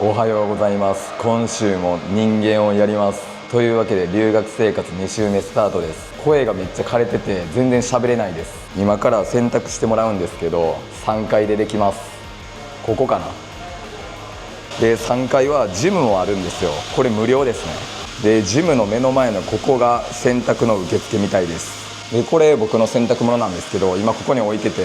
おはようございます。今週も人間をやります。というわけで留学生活2週目スタートです。声がめっちゃ枯れてて全然喋れないです。今から選択してもらうんですけど、3階でできます。ここかな。で3階はジムもあるんですよ。これ無料ですね。でジムの目の前のここが洗濯の受付みたいです。でこれ僕の洗濯物なんですけど、今ここに置いてて、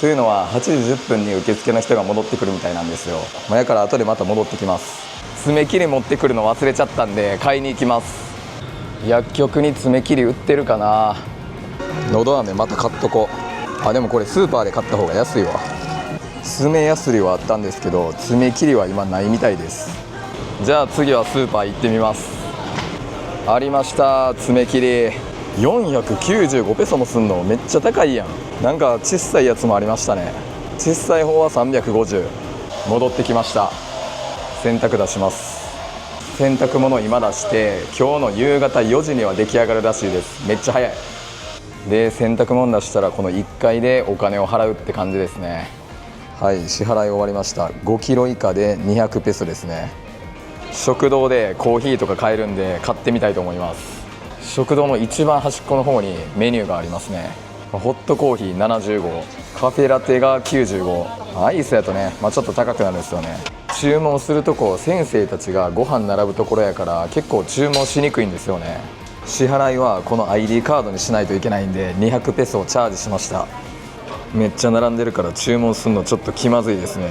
というのは8時10分に受付の人が戻ってくるみたいなんですよ。だから後でまた戻ってきます。爪切り持ってくるの忘れちゃったんで買いに行きます。薬局に爪切り売ってるかな。のど飴また買っとこう。でもこれスーパーで買った方が安いわ。爪やすりはあったんですけど爪切りは今ないみたいです。じゃあ次はスーパー行ってみます。ありました、爪切り。495ペソもすんのめっちゃ高いやん。なんか小さいやつもありましたね。小さい方は350。戻ってきました。洗濯出します。洗濯物今出して今日の夕方4時には出来上がるらしいです。めっちゃ早い。で洗濯物出したらこの1階でお金を払うって感じですね。はい、支払い終わりました。5キロ以下で200ペソですね。食堂でコーヒーとか買えるんで買ってみたいと思います。食堂の一番端っこの方にメニューがありますね。ホットコーヒー75、カフェラテが95。アイスやとね、ちょっと高くなるんですよね。注文するとこ先生たちがご飯並ぶところやから結構注文しにくいんですよね。支払いはこの ID カードにしないといけないんで200ペソをチャージしました。めっちゃ並んでるから注文するのちょっと気まずいですね。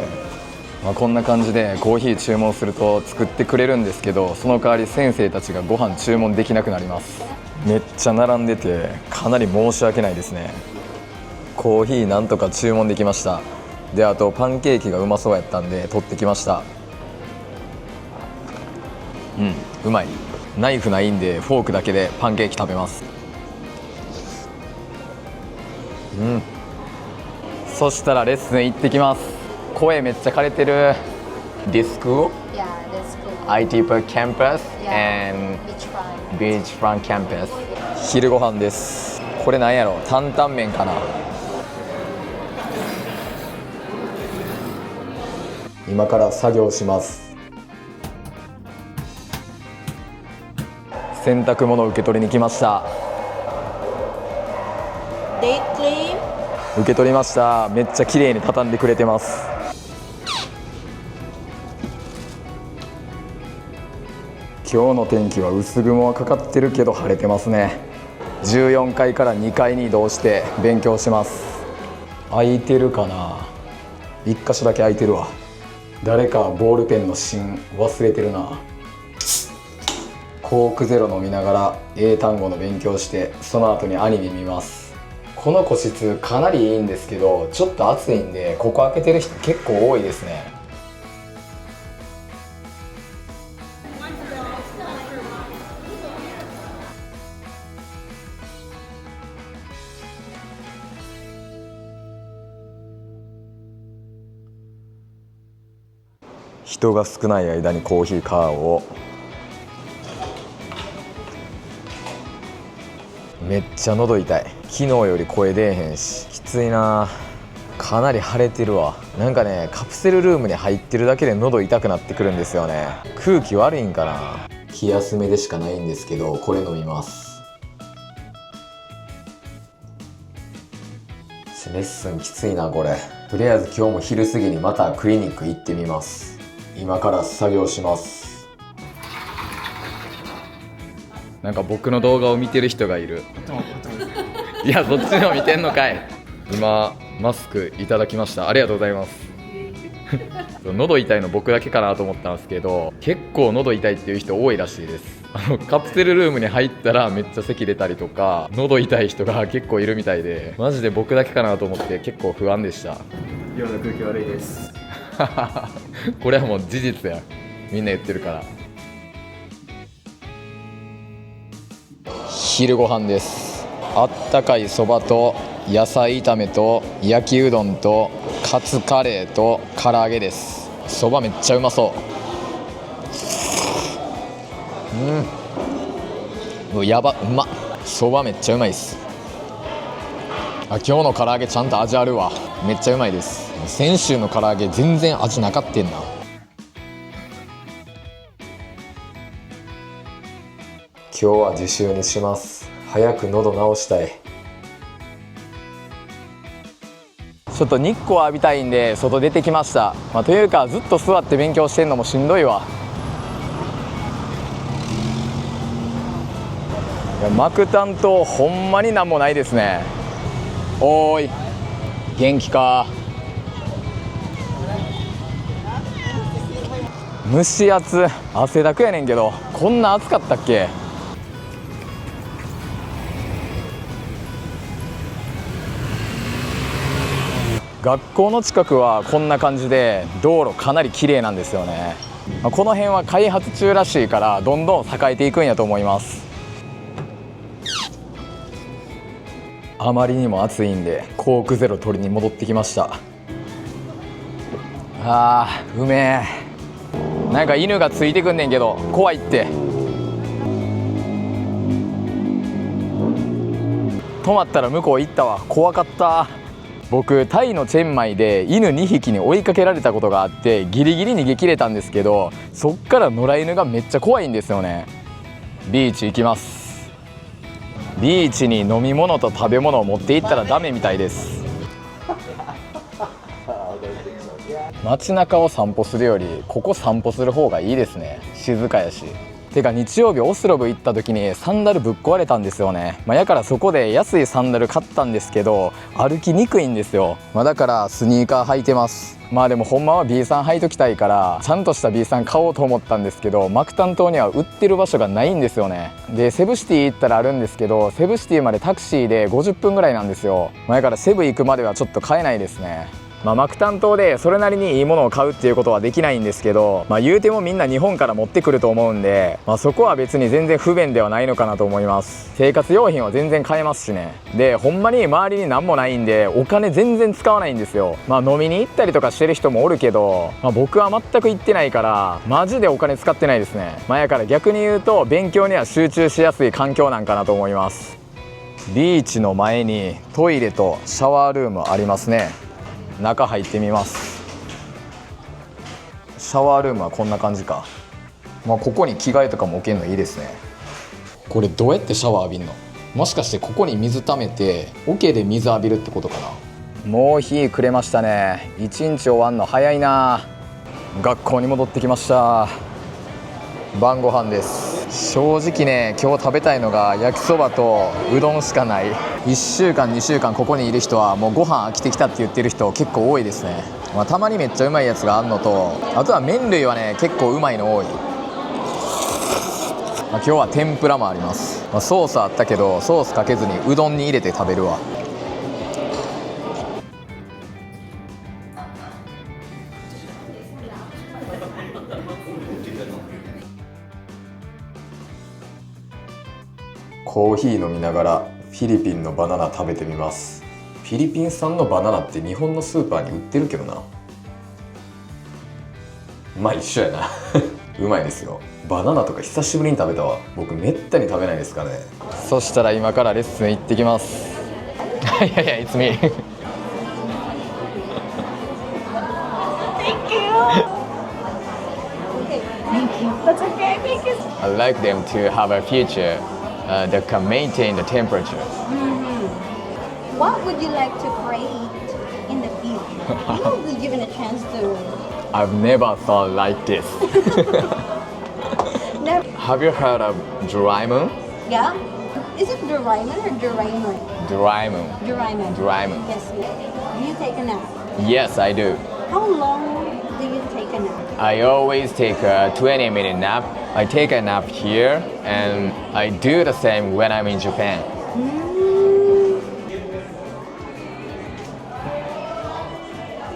こんな感じでコーヒー注文すると作ってくれるんですけど、その代わり先生たちがご飯注文できなくなります。めっちゃ並んでてかなり申し訳ないですね。コーヒーなんとか注文できました。であとパンケーキがうまそうやったんで取ってきました。うまい。ナイフないんでフォークだけでパンケーキ食べます。そしたらレッスン行ってきます。声めっちゃ枯れてる。This school? Yeah, that's cool. IT per campus Yeah. and Beachfront. beachfront campus. 昼ご飯です。これなんやろ、担々麺かな。今から作業します。洗濯物受け取りに来ました。Deep clean. 受け取りました。めっちゃ綺麗に畳んでくれてます。今日の天気は薄雲はかかってるけど晴れてますね。14階から2階に移動して勉強します。空いてるかな。1箇所だけ空いてるわ。誰かボールペンの芯忘れてるな。コークゼロ飲みながら英単語の勉強してその後にアニメ見ます。この個室かなりいいんですけどちょっと暑いんでここ開けてる人結構多いですね。人が少ない間にコーヒー買おう。めっちゃ喉痛い。昨日より声出えへんしきついな。かなり腫れてるわ。なんかねカプセルルームに入ってるだけで喉痛くなってくるんですよね。空気悪いんかな。気休めでしかないんですけどこれ飲みます。レッスンきついなこれ。とりあえず今日も昼過ぎにまたクリニック行ってみます。今から作業します。なんか僕の動画を見てる人がいる。いやそっちの見てんのかい。今マスクいただきました。ありがとうございます。喉痛いの僕だけかなと思ったんですけど結構喉痛いっていう人多いらしいです。カプセルルームに入ったらめっちゃ咳出たりとか喉痛い人が結構いるみたいでマジで僕だけかなと思って結構不安でした。寮の空気悪いです。これはもう事実や。みんな言ってるから。昼ご飯です。あったかいそばと野菜炒めと焼きうどんとカツカレーと唐揚げです。そばめっちゃうまそう。やば、うまっ。そばめっちゃうまいです。今日の唐揚げちゃんと味あるわ。めっちゃうまいです。先週の唐揚げ全然味なかったんな。今日は自習にします。早く喉治したい。ちょっと日光浴びたいんで外出てきました。というかずっと座って勉強してんのもしんどいわ。いや幕担当ほんまになんもないですね。おーい元気か。蒸し暑、汗だくやねんけど、こんな暑かったっけ。学校の近くはこんな感じで道路かなり綺麗なんですよね。この辺は開発中らしいからどんどん栄えていくんやと思います。あまりにも暑いんでコークゼロ取りに戻ってきました。うめえ。なんか犬がついてくんねんけど怖いって。止まったら向こう行ったわ。怖かった。僕タイのチェンマイで犬2匹に追いかけられたことがあってギリギリ逃げ切れたんですけど、そっから野良犬がめっちゃ怖いんですよね。ビーチ行きます。ビーチに飲み物と食べ物を持って行ったらダメみたいです。街中を散歩するよりここ散歩する方がいいですね。静かやし。てか日曜日オスロブ行った時にサンダルぶっ壊れたんですよね。やからそこで安いサンダル買ったんですけど歩きにくいんですよ。だからスニーカー履いてます。でもほんまは B さん履いときたいからちゃんとした B さん買おうと思ったんですけど、幕担当には売ってる場所がないんですよね。でセブシティ行ったらあるんですけど、セブシティまでタクシーで50分ぐらいなんですよ。だからセブ行くまではちょっと買えないですね。幕担当でそれなりにいいものを買うっていうことはできないんですけど、言うてもみんな日本から持ってくると思うんで、そこは別に全然不便ではないのかなと思います。生活用品は全然買えますしね。でほんまに周りに何もないんでお金全然使わないんですよ。飲みに行ったりとかしてる人もおるけど、僕は全く行ってないからマジでお金使ってないですね。やから逆に言うと勉強には集中しやすい環境なんかなと思います。ビーチの前にトイレとシャワールームありますね。中入ってみます。シャワールームはこんな感じか。ここに着替えとかも置けるのいいですね。これどうやってシャワー浴びんの？もしかしてここに水溜めて桶で水浴びるってことかな。もう日暮れましたね。一日終わんの早いな。学校に戻ってきました。晩ご飯です。正直ね今日食べたいのが焼きそばとうどんしかない。1週間2週間ここにいる人はもうご飯飽きてきたって言ってる人結構多いですね。たまにめっちゃうまいやつがあるのと、あとは麺類はね結構うまいの多い。今日は天ぷらもあります。ソースあったけどソースかけずにうどんに入れて食べるわ。コーヒー飲みながらフィリピンのバナナ食べてみます。フィリピン産のバナナって日本のスーパーに売ってるけどな。一緒やなうまいですよ。バナナとか久しぶりに食べたわ。僕めったに食べないですからね。そしたら今からレッスン行ってきますいやいや、it's me Thank you. Thank you. That's okay. Thank you. I like them to have a future that can maintain the temperature. What would you like to create in the future? You will be given a chance to. I've never thought like this. Never. Have you heard of Doraemon? Yeah. Is it Doraemon or Doraemon? Doraemon. Doraemon. Doraemon. Yes. Do you take a nap? Yes, I do. How long do you take a nap? I always take a 20-minute nap. I take a nap here and I do the same when I'm in Japan.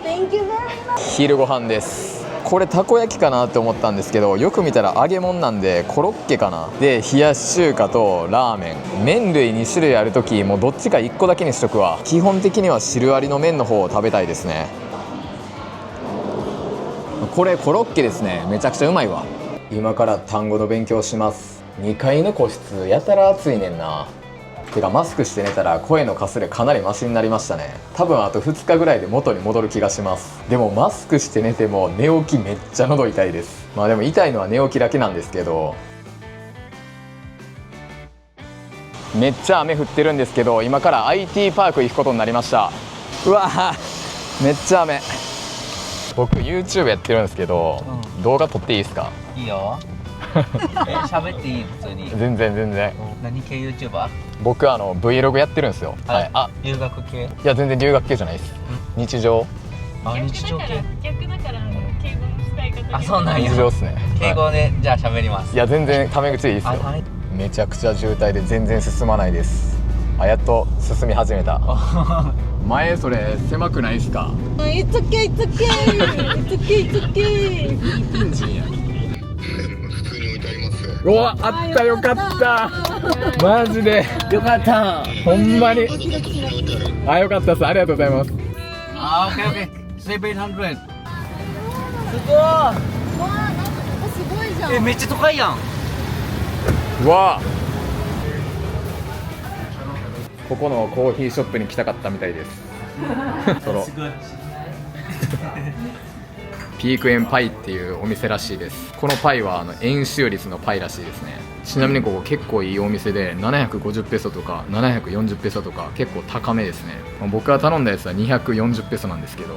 Thank you very much. 昼ご飯です。これたこ焼きかなって思ったんですけど、よく見たら揚げ物なんでコロッケかな。で冷やし中華とラーメン、麺類2種類あるときもうどっちか1個だけにしとくわ。基本的には汁ありの麺の方を食べたいですね。これコロッケですね。めちゃくちゃうまいわ。今から単語の勉強します。2階の個室やたら暑いねんな。てかマスクして寝たら声のかすれかなりマシになりましたね。多分あと2日ぐらいで元に戻る気がします。でもマスクして寝ても寝起きめっちゃ喉痛いです。でも痛いのは寝起きだけなんですけど、めっちゃ雨降ってるんですけど、今から IT パーク行くことになりました。うわー、めっちゃ雨。僕 YouTube やってるんですけど、動画撮っていいですか？いいよ。喋っていい？普通に。全然全然。何系 YouTuber？僕Vlog やってるんですよ。はい。あ、留学系？いや全然留学系じゃないです。日常。あ、日常系。逆だから敬語の使い方。あ、そうなんや。日常ですね。敬語でじゃあ喋ります。いや全然タメ口でいいですよ。めちゃくちゃ渋滞で全然進まないです。あ、やっと進み始めた。前それ狭くないですか？ It's okay, it's okay. It's okay, it's okay. うわ、あった、よかった。マジでよかった。ほんまに。あ、よかったです。ありがとうございます。あ、オッケーオッケー。700。すごいじゃん。めっちゃ高いやん。うわ、ここのコーヒーショップに来たかったみたいです。そのピークエンパイっていうお店らしいです。このパイは円周率のパイらしいですね。ちなみにここ結構いいお店で750ペソとか740ペソとか結構高めですね。僕が頼んだやつは240ペソなんですけど、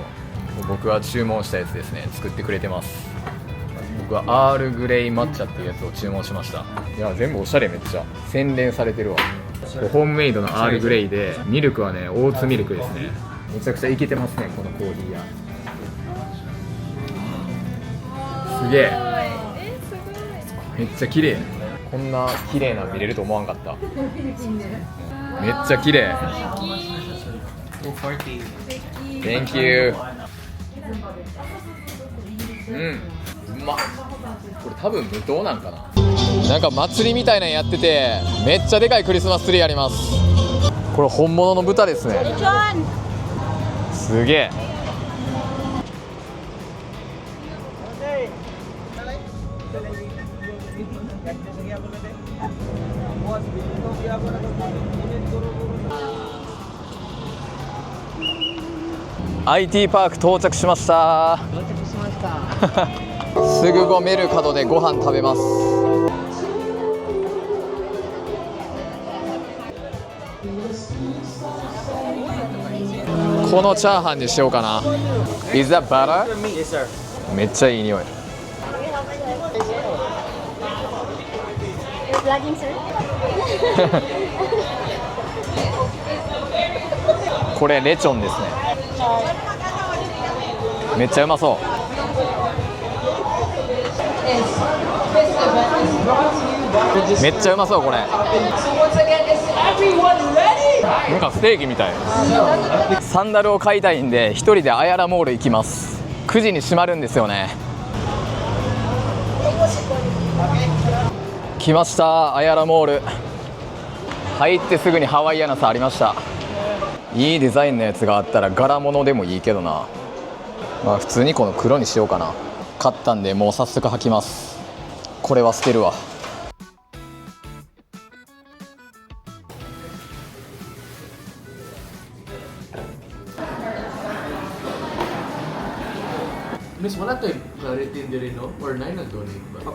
僕が注文したやつですね、作ってくれてます。僕はアールグレイ抹茶っていうやつを注文しました。いや全部おしゃれ、めっちゃ洗練されてるわ。ホームメイドのアールグレイで、ミルクはねオーツミルクですね。めちゃくちゃイケてますね、このコーヒー屋。すげえ、めっちゃ綺麗。こんな綺麗なの見れると思わんかった。めっちゃ綺麗。 Thank you。 うん、うまっ。これ多分無糖なんかな。なんか祭りみたいなのやってて、めっちゃでかいクリスマスツリーあります。これ本物の豚ですね。すげえ。IT パーク到着しました。すぐごメルカドでご飯食べます。このチャーハンにしようかな。Is that butter? Yes, sir. めっちゃいい匂い。You're vlogging, sir? これレチョンですね。めっちゃうまそう。めっちゃうまそうこれ。なんかステーキみたい。サンダルを買いたいんで一人でアヤラモール行きます。9時に閉まるんですよね。来ました、アヤラモール。入ってすぐにハワイアナさありました。いいデザインのやつがあったら柄物でもいいけどな。まあ普通にこの黒にしようかな。買ったんでもう早速履きます。これは捨てるわ。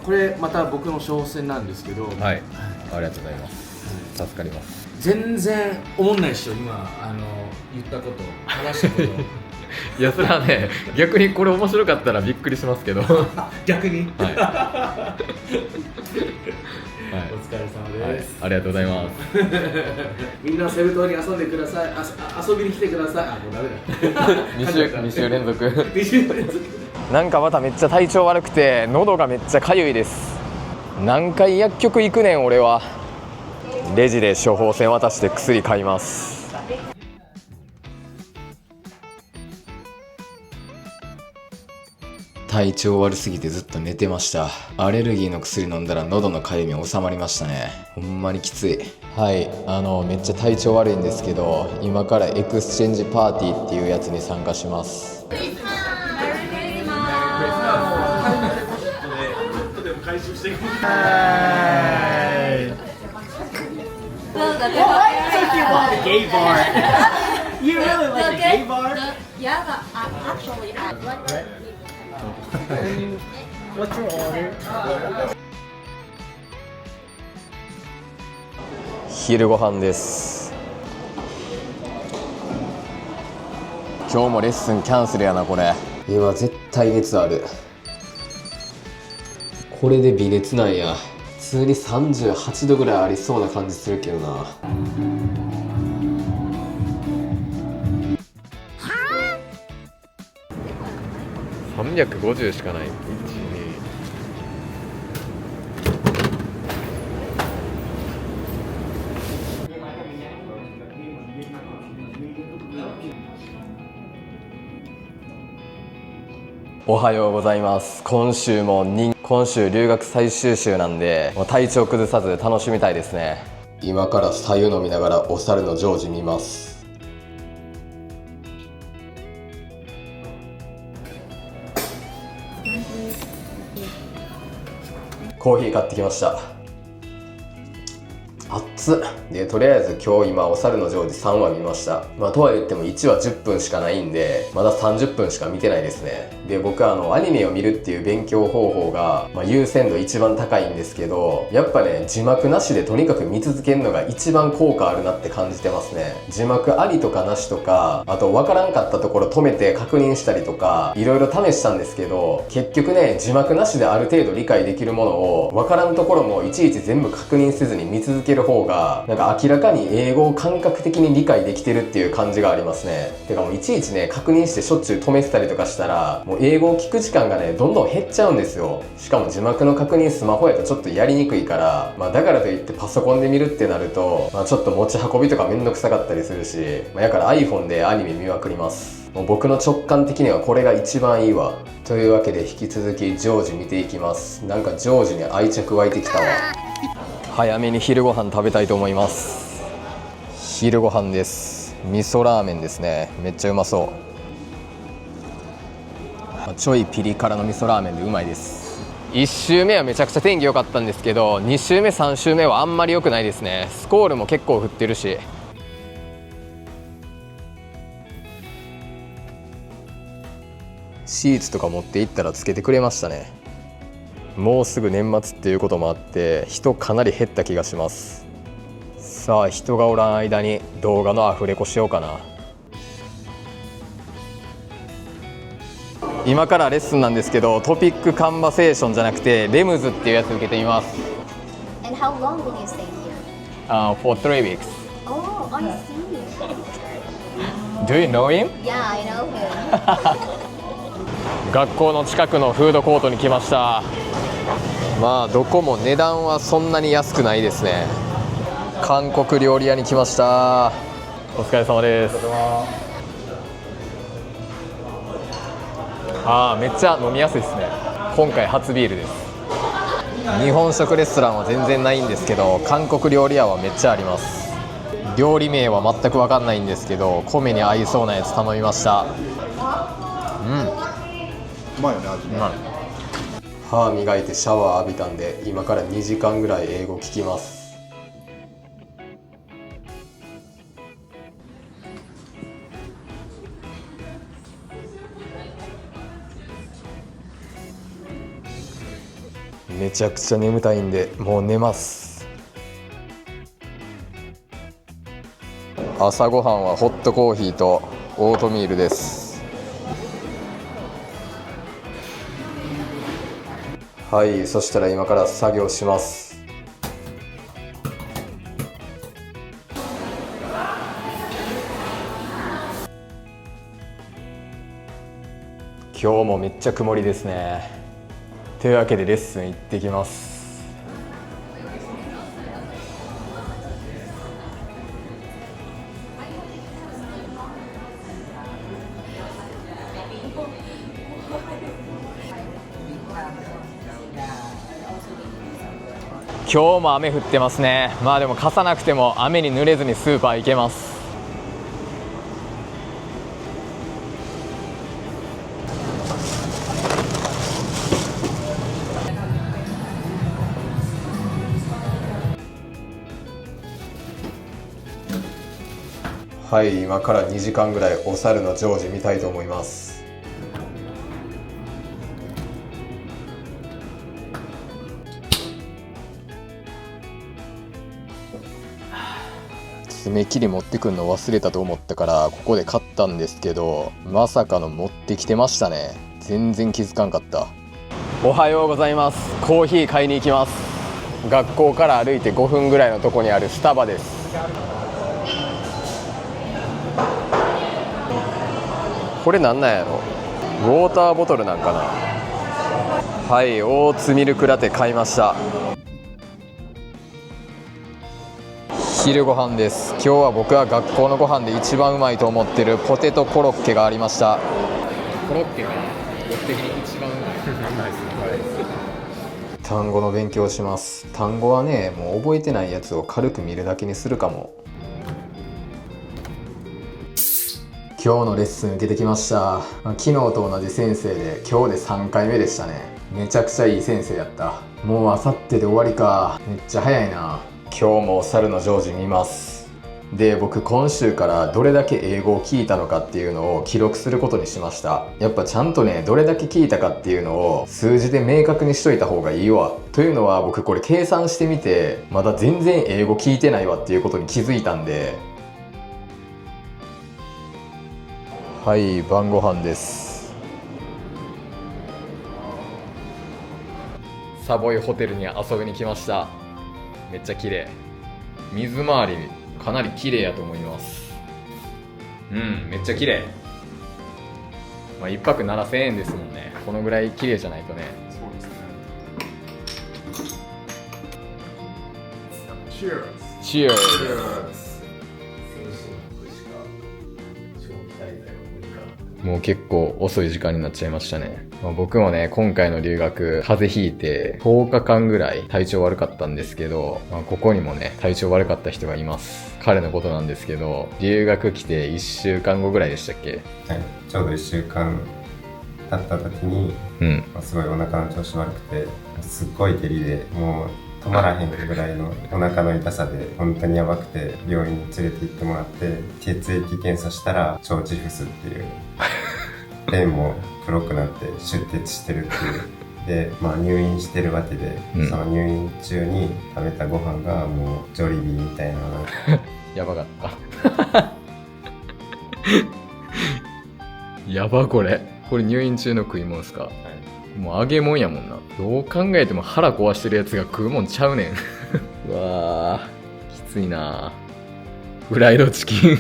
これまた僕の挑戦なんですけど、はい、ありがとうございます。助かります。全然思んないでしょ今言ったこと話したこといやそれはね、逆にこれ面白かったらびっくりしますけど。逆にはい、はい、お疲れ様はい、です、ありがとうございます。みんなセブ島に遊んでください。遊びに来てください。あ、もうダメだ2週連続。2週連続なんかまためっちゃ体調悪くて喉がめっちゃかゆいです。何回薬局行くねん俺は。レジで処方箋渡して薬買います。体調悪すぎてずっと寝てました。アレルギーの薬飲んだら喉のかゆみ収まりましたね。ほんまにきつい。はい、めっちゃ体調悪いんですけど、今からエクスチェンジパーティーっていうやつに参加します。Gay bar. You really like a gay bar? Yeah, but actually, What's your order? 昼ご飯です。今日もレッスンキャンセルやな。これ今絶対熱ある。これで微熱なんや。普通に38度ぐらいありそうな感じするけどな。350しかない。おはようございます。今週留学最終週なんで、もう体調崩さず楽しみたいですね。今から白湯飲みながらお猿のジョージ見ます。コーヒー買ってきました。熱っ。でとりあえず今日今お猿のジョージ3話見ました。とは言っても1話10分しかないんで、まだ30分しか見てないですね。で僕はアニメを見るっていう勉強方法が、優先度一番高いんですけど、やっぱね字幕なしでとにかく見続けるのが一番効果あるなって感じてますね。字幕ありとかなしとか、あと分からんかったところ止めて確認したりとかいろいろ試したんですけど、結局ね字幕なしである程度理解できるものを分からんところもいちいち全部確認せずに見続ける方がなんか明らかに英語を感覚的に理解できてるっていう感じがありますね。てかもういちいちね確認してしょっちゅう止めてたりとかしたら、もう英語を聞く時間がねどんどん減っちゃうんですよ。しかも字幕の確認スマホやとちょっとやりにくいから、だからといってパソコンで見るってなると、ちょっと持ち運びとかめんどくさかったりするし、だから iPhone でアニメ見まくります。もう僕の直感的にはこれが一番いいわ。というわけで引き続きジョージ見ていきます。なんかジョージに愛着湧いてきたわ。早めに昼ご飯食べたいと思います。昼ご飯です。味噌ラーメンですね。めっちゃうまそう。ちょいピリ辛の味噌ラーメンでうまいです。1周目はめちゃくちゃ天気良かったんですけど、2周目3周目はあんまり良くないですね。スコールも結構降ってるし。シーツとか持って行ったらつけてくれましたね。もうすぐ年末っていうこともあって人かなり減った気がします。さあ人がおらん間に動画のアフレコしようかな。今からレッスンなんですけど、トピックカンバセーションじゃなくてレムズっていうやつ受けてみます。 And how long will you stay here? For 3 weeks. Oh, I see. Do you know him? Yeah, I know him. 学校の近くのフードコートに来ました。どこも値段はそんなに安くないですね。韓国料理屋に来ました。お疲れ様です。めっちゃ飲みやすいですね。今回初ビールです。日本食レストランは全然ないんですけど、韓国料理屋はめっちゃあります。料理名は全く分かんないんですけど、米に合いそうなやつ頼みました。うまいよね、味ね。歯磨いてシャワー浴びたんで、今から2時間ぐらい英語聞きます。めちゃくちゃ眠たいんでもう寝ます。朝ごはんはホットコーヒーとオートミールです。はい、そしたら今から作業します。今日もめっちゃ曇りですね。というわけでレッスン行ってきます。今日も雨降ってますね。でも傘なくても雨に濡れずにスーパー行けます。はい、今から2時間ぐらいお猿のジョージ見たいと思います。爪切り持ってくんの忘れたと思ったからここで買ったんですけど、まさかの持ってきてましたね。全然気づかんかった。おはようございます。コーヒー買いに行きます。学校から歩いて5分ぐらいのとこにあるスタバです。これなんなんやろ。ウォーターボトルなんかな。はい、オーツミルクラテ買いました。昼ご飯です。今日は僕は学校のご飯で一番うまいと思ってるポテトコロッケがありました。コロッケが僕的に一番うまい単語の勉強します。単語はね、もう覚えてないやつを軽く見るだけにするかも。今日のレッスン受けてきました。昨日と同じ先生で今日で3回目でしたね。めちゃくちゃいい先生やった。もう明後日で終わりか。めっちゃ早いな。今日も猿のジョージ見ます。で、僕今週からどれだけ英語を聞いたのかっていうのを記録することにしました。やっぱちゃんとね、どれだけ聞いたかっていうのを数字で明確にしといた方がいいわ。というのは僕これ計算してみて、まだ全然英語聞いてないわっていうことに気づいたんで。はい、晩ご飯です。サボイホテルに遊びに来ました。めっちゃ綺麗。水回りかなり綺麗やと思います。めっちゃ綺麗。まあ1泊7000円ですもんね。このぐらい綺麗じゃないとね。チュース。もう結構遅い時間になっちゃいましたね。僕もね、今回の留学風邪ひいて10日間ぐらい体調悪かったんですけど、ここにもね体調悪かった人がいます。彼のことなんですけど、留学来て1週間後ぐらいでしたっけ？はい、ちょうど1週間経った時に、すごいお腹の調子悪くて、すっごい下痢でもう止まらへんぐらいのお腹の痛さで本当にやばくて、病院に連れて行ってもらって血液検査したら腸チフスっていう便も黒くなって出血してるっていうで、入院してるわけで、その入院中に食べたご飯がもうジョリビーみたいなやばかったやば。これ入院中の食い物っすか？はい、もう揚げ物やもんな。どう考えても腹壊してるやつが食うもんちゃうねんうわー、きついな。フライドチキン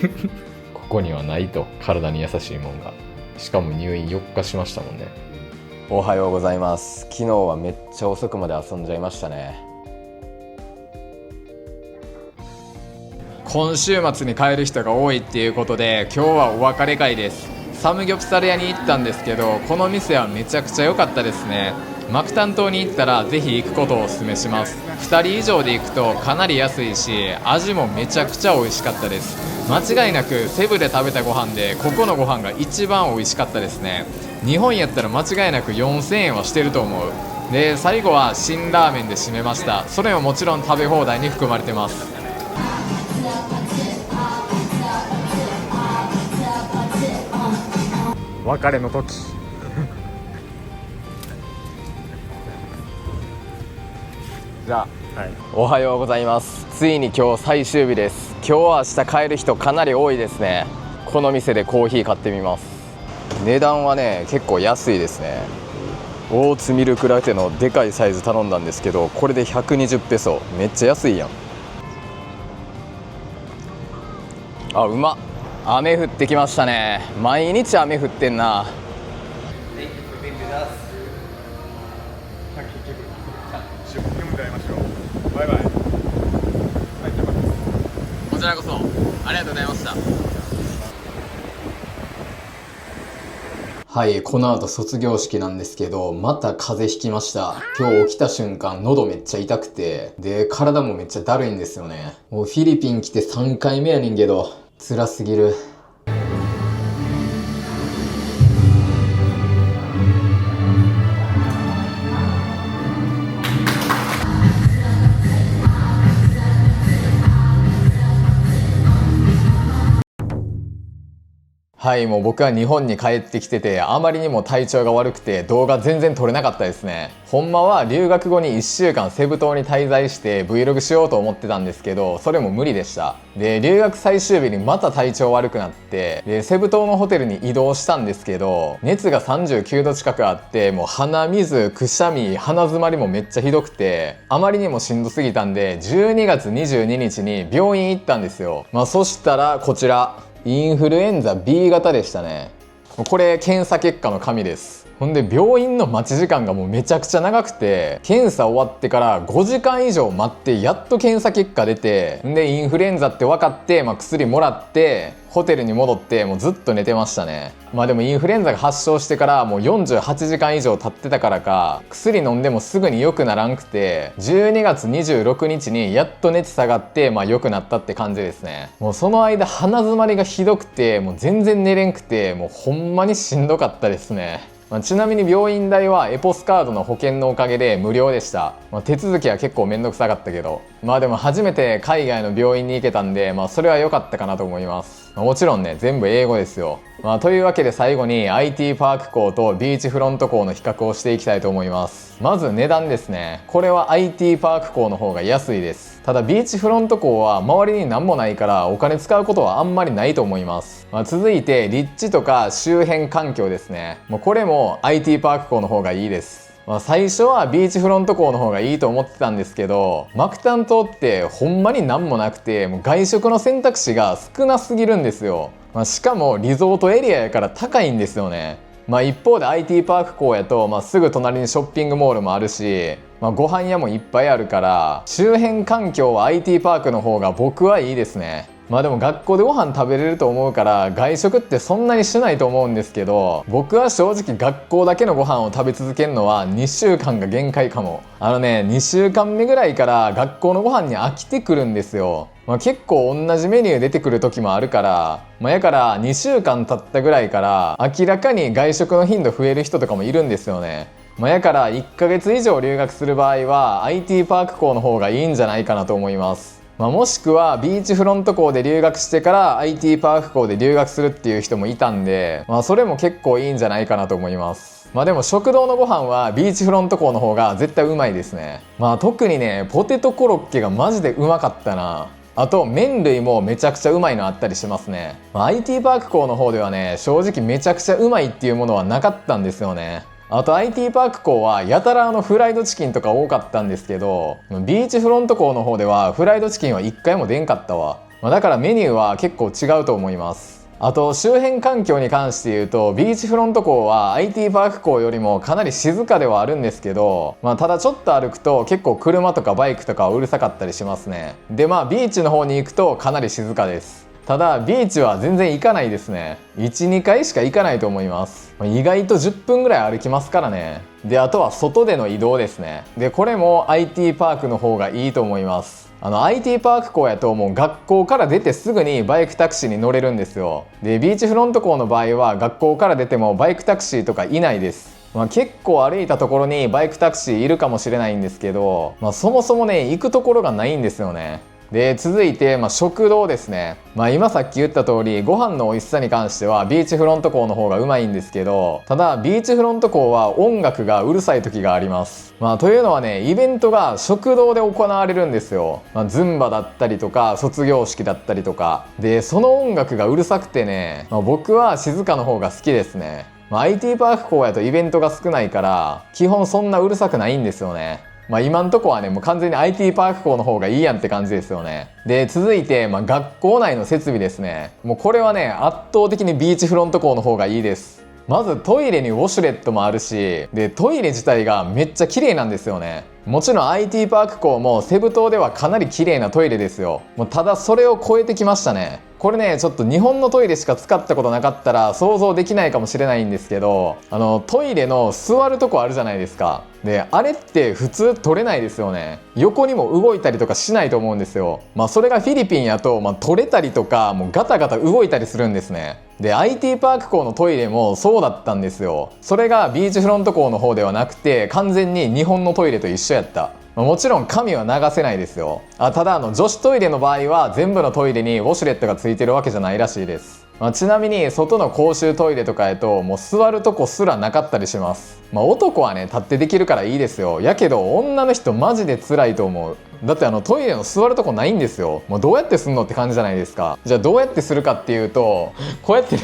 ここにはないと、体に優しいもんが。しかも入院4日しましたもんね。おはようございます。昨日はめっちゃ遅くまで遊んじゃいましたね。今週末に帰る人が多いっていうことで、今日はお別れ会です。サムギョプサル屋に行ったんですけど、この店はめちゃくちゃ良かったですね。マクタン島に行ったらぜひ行くことをお勧めします。2人以上で行くとかなり安いし、味もめちゃくちゃ美味しかったです。間違いなくセブで食べたご飯でここのご飯が一番美味しかったですね。日本やったら間違いなく4000円はしてると思う。で、最後は辛ラーメンで締めました。それももちろん食べ放題に含まれてます。別れの時じゃあ、おはようございます。ついに今日最終日です。今日は明日帰る人かなり多いですね。この店でコーヒー買ってみます。値段はね結構安いですね。オーツミルクラテのでかいサイズ頼んだんですけど、これで120ペソ。めっちゃ安いやん。あ、うまっ。雨降ってきましたね。毎日雨降ってんな。バイバイ。こちらこそありがとうございました。はい、この後卒業式なんですけど、また風邪ひきました。今日起きた瞬間喉めっちゃ痛くて、で体もめっちゃだるいんですよね。もうフィリピン来て3回目やねんけど辛すぎる。ははい、もう僕は日本に帰ってきてて、あまりにも体調が悪くて動画全然撮れなかったですね。ほんまは留学後に1週間セブ島に滞在して Vlog しようと思ってたんですけど、それも無理でした。で、留学最終日にまた体調悪くなって、で、セブ島のホテルに移動したんですけど、熱が39度近くあって、もう鼻水、くしゃみ、鼻詰まりもめっちゃひどくて、あまりにもしんどすぎたんで、12月22日に病院行ったんですよ。そしたらこちら、インフルエンザ B 型でしたね。これ検査結果の紙です。ほんで病院の待ち時間がもうめちゃくちゃ長くて、検査終わってから5時間以上待ってやっと検査結果出て、でインフルエンザって分かって、薬もらってホテルに戻ってもうずっと寝てましたね。でもインフルエンザが発症してからもう48時間以上経ってたからか、薬飲んでもすぐに良くならんくて、12月26日にやっと熱下がって良くなったって感じですね。もうその間鼻詰まりがひどくて、もう全然寝れんくて、もうほんまにしんどかったですね。ちなみに病院代はエポスカードの保険のおかげで無料でした。手続きは結構めんどくさかったけど、でも初めて海外の病院に行けたんで、それは良かったかなと思います。もちろんね、全部英語ですよ。というわけで最後に IT パーク校とビーチフロント校の比較をしていきたいと思います。まず値段ですね。これは IT パーク校の方が安いです。ただビーチフロント校は周りに何もないからお金使うことはあんまりないと思います。続いて立地とか周辺環境ですね。これも IT パーク校の方がいいです。最初はビーチフロント校の方がいいと思ってたんですけど、マクタン島ってほんまに何もなくて、もう外食の選択肢が少なすぎるんですよ。しかもリゾートエリアやから高いんですよね。一方で IT パーク校やと、すぐ隣にショッピングモールもあるし、ご飯屋もいっぱいあるから、周辺環境は IT パークの方が僕はいいですね。でも学校でご飯食べれると思うから外食ってそんなにしないと思うんですけど、僕は正直学校だけのご飯を食べ続けるのは2週間が限界かも。2週間目ぐらいから学校のご飯に飽きてくるんですよ。結構同じメニュー出てくる時もあるから、やから2週間経ったぐらいから明らかに外食の頻度増える人とかもいるんですよね。やから1ヶ月以上留学する場合は IT パーク校の方がいいんじゃないかなと思います。もしくはビーチフロント校で留学してから IT パーク校で留学するっていう人もいたんで、それも結構いいんじゃないかなと思います。でも食堂のご飯はビーチフロント校の方が絶対うまいですね。特にね、ポテトコロッケがマジでうまかったな。あと麺類もめちゃくちゃうまいのあったりしますね。IT パーク校の方ではね、正直めちゃくちゃうまいっていうものはなかったんですよね。あと IT パーク校はやたらフライドチキンとか多かったんですけど、ビーチフロント校の方ではフライドチキンは1回も出んかったわ。だからメニューは結構違うと思います。あと周辺環境に関して言うと、ビーチフロント校は IT パーク校よりもかなり静かではあるんですけど、ただちょっと歩くと結構車とかバイクとかうるさかったりしますね。でビーチの方に行くとかなり静かです。ただビーチは全然行かないですね。 1,2 回しか行かないと思います。意外と10分ぐらい歩きますからね。であとは外での移動ですね。でこれも IT パークの方がいいと思います。IT パーク校やともう学校から出てすぐにバイクタクシーに乗れるんですよ。でビーチフロント校の場合は学校から出てもバイクタクシーとかいないです。結構歩いたところにバイクタクシーいるかもしれないんですけど、そもそもね行くところがないんですよね。で続いて、食堂ですね。今さっき言った通りご飯の美味しさに関してはビーチフロント校の方がうまいんですけど、ただビーチフロント校は音楽がうるさい時があります。というのはね、イベントが食堂で行われるんですよ。ズンバだったりとか卒業式だったりとかで、その音楽がうるさくてね、僕は静かの方が好きですね。IT パーク校やとイベントが少ないから基本そんなうるさくないんですよね。今んとこはねもう完全に IT パーク校の方がいいやんって感じですよね。で続いて、学校内の設備ですね。もうこれはね圧倒的にビーチフロント校の方がいいです。まずトイレにウォシュレットもあるし、でトイレ自体がめっちゃ綺麗なんですよね。もちろん IT パーク校もセブ島ではかなり綺麗なトイレですよ。ただそれを超えてきましたね。これねちょっと日本のトイレしか使ったことなかったら想像できないかもしれないんですけど、トイレの座るとこあるじゃないですか。であれって普通取れないですよね。横にも動いたりとかしないと思うんですよ。それがフィリピンやと、取れたりとかもうガタガタ動いたりするんですね。で IT パーク校のトイレもそうだったんですよ。それがビーチフロント校の方ではなくて完全に日本のトイレと一緒やった。もちろん紙は流せないですよ。ただ女子トイレの場合は全部のトイレにウォシュレットがついてるわけじゃないらしいです。ちなみに外の公衆トイレとかへともう座るとこすらなかったりします。男はね立ってできるからいいですよ。やけど女の人マジで辛いと思う。だってトイレの座るとこないんですよ。もうどうやってすんのって感じじゃないですか。じゃあどうやってするかっていうと、こうやってね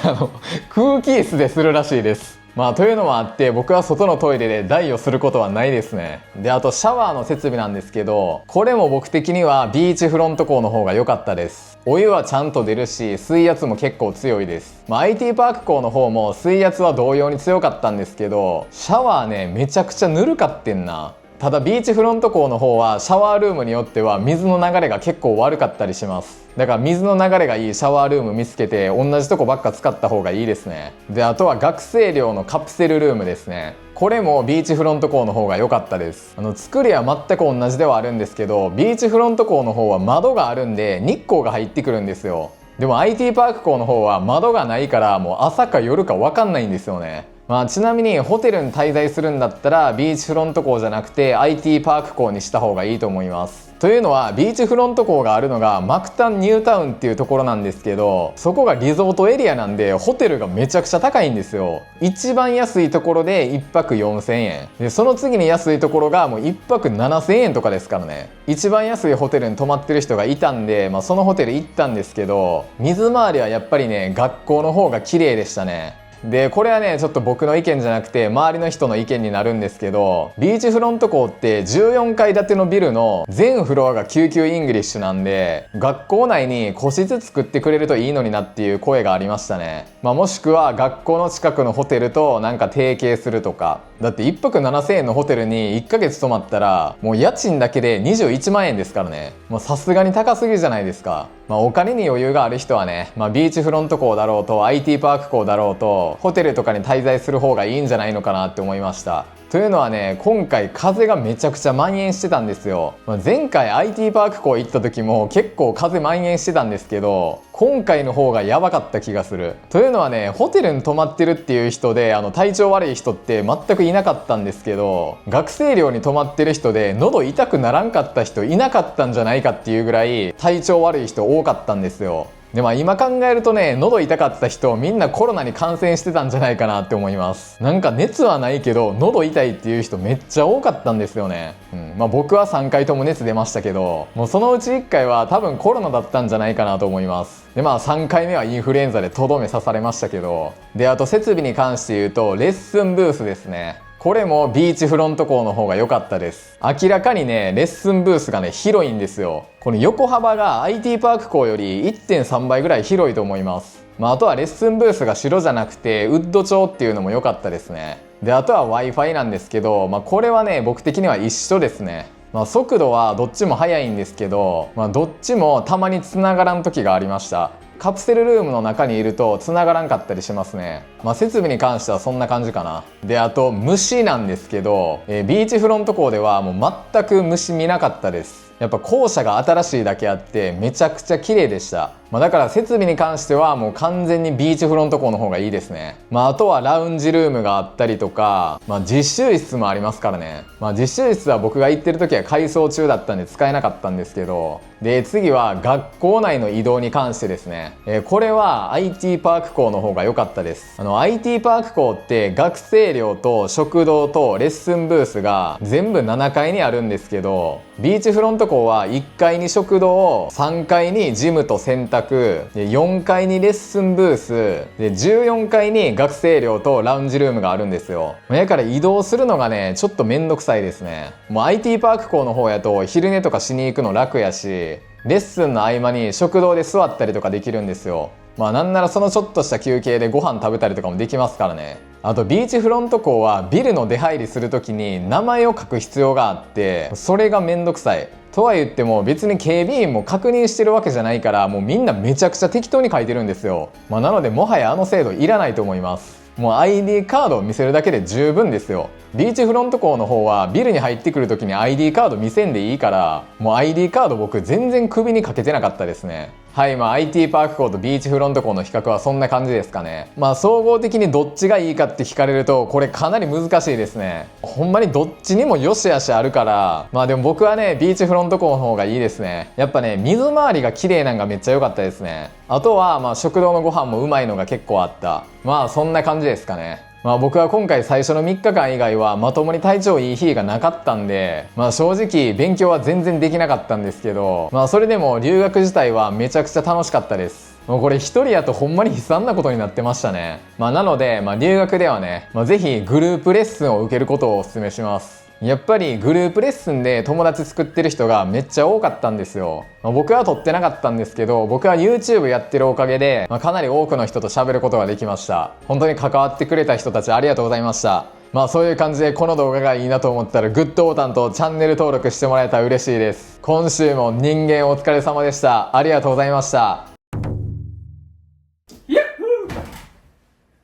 空気椅子でするらしいです。というのもあって僕は外のトイレで代をすることはないですね。であとシャワーの設備なんですけど、これも僕的にはビーチフロント校の方が良かったです。お湯はちゃんと出るし水圧も結構強いです。IT パーク校の方も水圧は同様に強かったんですけど、シャワーねめちゃくちゃぬるかってんな。ただビーチフロント校の方はシャワールームによっては水の流れが結構悪かったりします。だから水の流れがいいシャワールーム見つけて同じとこばっか使った方がいいですね。であとは学生寮のカプセルルームですね。これもビーチフロント校の方が良かったです。作りは全く同じではあるんですけど、ビーチフロント校の方は窓があるんで日光が入ってくるんですよ。でも IT パーク校の方は窓がないからもう朝か夜か分かんないんですよね。ちなみにホテルに滞在するんだったらビーチフロント校じゃなくて IT パーク校にした方がいいと思います。というのはビーチフロント校があるのがマクタンニュータウンっていうところなんですけど、そこがリゾートエリアなんでホテルがめちゃくちゃ高いんですよ。一番安いところで1泊4000円で、その次に安いところがもう1泊7000円とかですからね。一番安いホテルに泊まってる人がいたんで、そのホテル行ったんですけど、水回りはやっぱりね学校の方が綺麗でしたね。でこれはねちょっと僕の意見じゃなくて周りの人の意見になるんですけど、ビーチフロント校って14階建てのビルの全フロアが救急イングリッシュなんで、学校内に個室作ってくれるといいのになっていう声がありましたね。もしくは学校の近くのホテルとなんか提携するとか。だって1泊7000円のホテルに1ヶ月泊まったらもう家賃だけで21万円ですからね。もうさすがに高すぎじゃないですか。お金に余裕がある人はね、ビーチフロント校だろうと IT パーク校だろうとホテルとかに滞在する方がいいんじゃないのかなって思いました。というのはね、今回風がめちゃくちゃ蔓延してたんですよ。前回 IT パーク校行った時も結構風蔓延してたんですけど、今回の方がやばかった気がする。というのはね、ホテルに泊まってるっていう人で体調悪い人って全くいなかったんですけど、学生寮に泊まってる人で喉痛くならんかった人いなかったんじゃないかっていうぐらい体調悪い人多かったんですよ。で今考えるとね、喉痛かった人みんなコロナに感染してたんじゃないかなって思います。なんか熱はないけど喉痛いっていう人めっちゃ多かったんですよね。僕は3回とも熱出ましたけど、もうそのうち1回は多分コロナだったんじゃないかなと思います。で3回目はインフルエンザでとどめ刺されましたけど、であと設備に関して言うとレッスンブースですね。これもビーチフロント校の方が良かったです。明らかにねレッスンブースがね広いんですよ。この横幅が IT パーク校より 1.3 倍ぐらい広いと思います。あとはレッスンブースが白じゃなくてウッド調っていうのも良かったですね。であとは Wi-Fi なんですけど、これはね僕的には一緒ですね。速度はどっちも速いんですけど、どっちもたまに繋がらん時がありました。カプセルルームの中にいると繋がらんかったりしますね。設備に関してはそんな感じかな。であと虫なんですけど、ビーチフロント校ではもう全く虫見なかったです。やっぱ校舎が新しいだけあってめちゃくちゃ綺麗でした。だから設備に関してはもう完全にビーチフロント校の方がいいですね。あとはラウンジルームがあったりとか、実習室もありますからね。実習室は僕が行ってる時は改装中だったんで使えなかったんですけど、で次は学校内の移動に関してですね、これは IT パーク校の方が良かったです。IT パーク校って学生寮と食堂とレッスンブースが全部7階にあるんですけど、ビーチフロント校は1階に食堂、3階にジムと洗濯、で4階にレッスンブースで14階に学生寮とラウンジルームがあるんですよ。だから移動するのがねちょっとめんどくさいですね。IT パーク校の方やと昼寝とかしに行くの楽やし、レッスンの合間に食堂で座ったりとかできるんですよ。なんならそのちょっとした休憩でご飯食べたりとかもできますからね。あとビーチフロント校はビルの出入りする時に名前を書く必要があって、それがめんどくさい。とは言っても別に警備員も確認してるわけじゃないから、もうみんなめちゃくちゃ適当に書いてるんですよ。なのでもはや制度いらないと思います。もう ID カードを見せるだけで十分ですよ。ビーチフロント校の方はビルに入ってくる時に ID カード見せんでいいから、もう ID カード僕全然首にかけてなかったですね。はい、IT パーク校とビーチフロント校の比較はそんな感じですかね。総合的にどっちがいいかって聞かれると、これかなり難しいですね。ほんまにどっちにも良し悪しあるから、でも僕はね、ビーチフロント校の方がいいですね。やっぱね、水回りが綺麗なんがめっちゃ良かったですね。あとは、食堂のご飯もうまいのが結構あった。そんな感じですかね。僕は今回最初の3日間以外はまともに体調いい日がなかったんで、正直勉強は全然できなかったんですけど、それでも留学自体はめちゃくちゃ楽しかったです。もうこれ一人やとほんまに悲惨なことになってましたね。なので、留学ではね、ぜひグループレッスンを受けることをお勧めします。やっぱりグループレッスンで友達作ってる人がめっちゃ多かったんですよ。僕は取ってなかったんですけど、僕は YouTube やってるおかげで、かなり多くの人と喋ることができました。本当に関わってくれた人たちありがとうございました。そういう感じでこの動画がいいなと思ったらグッドボタンとチャンネル登録してもらえたら嬉しいです。今週も人間お疲れ様でした。ありがとうございました。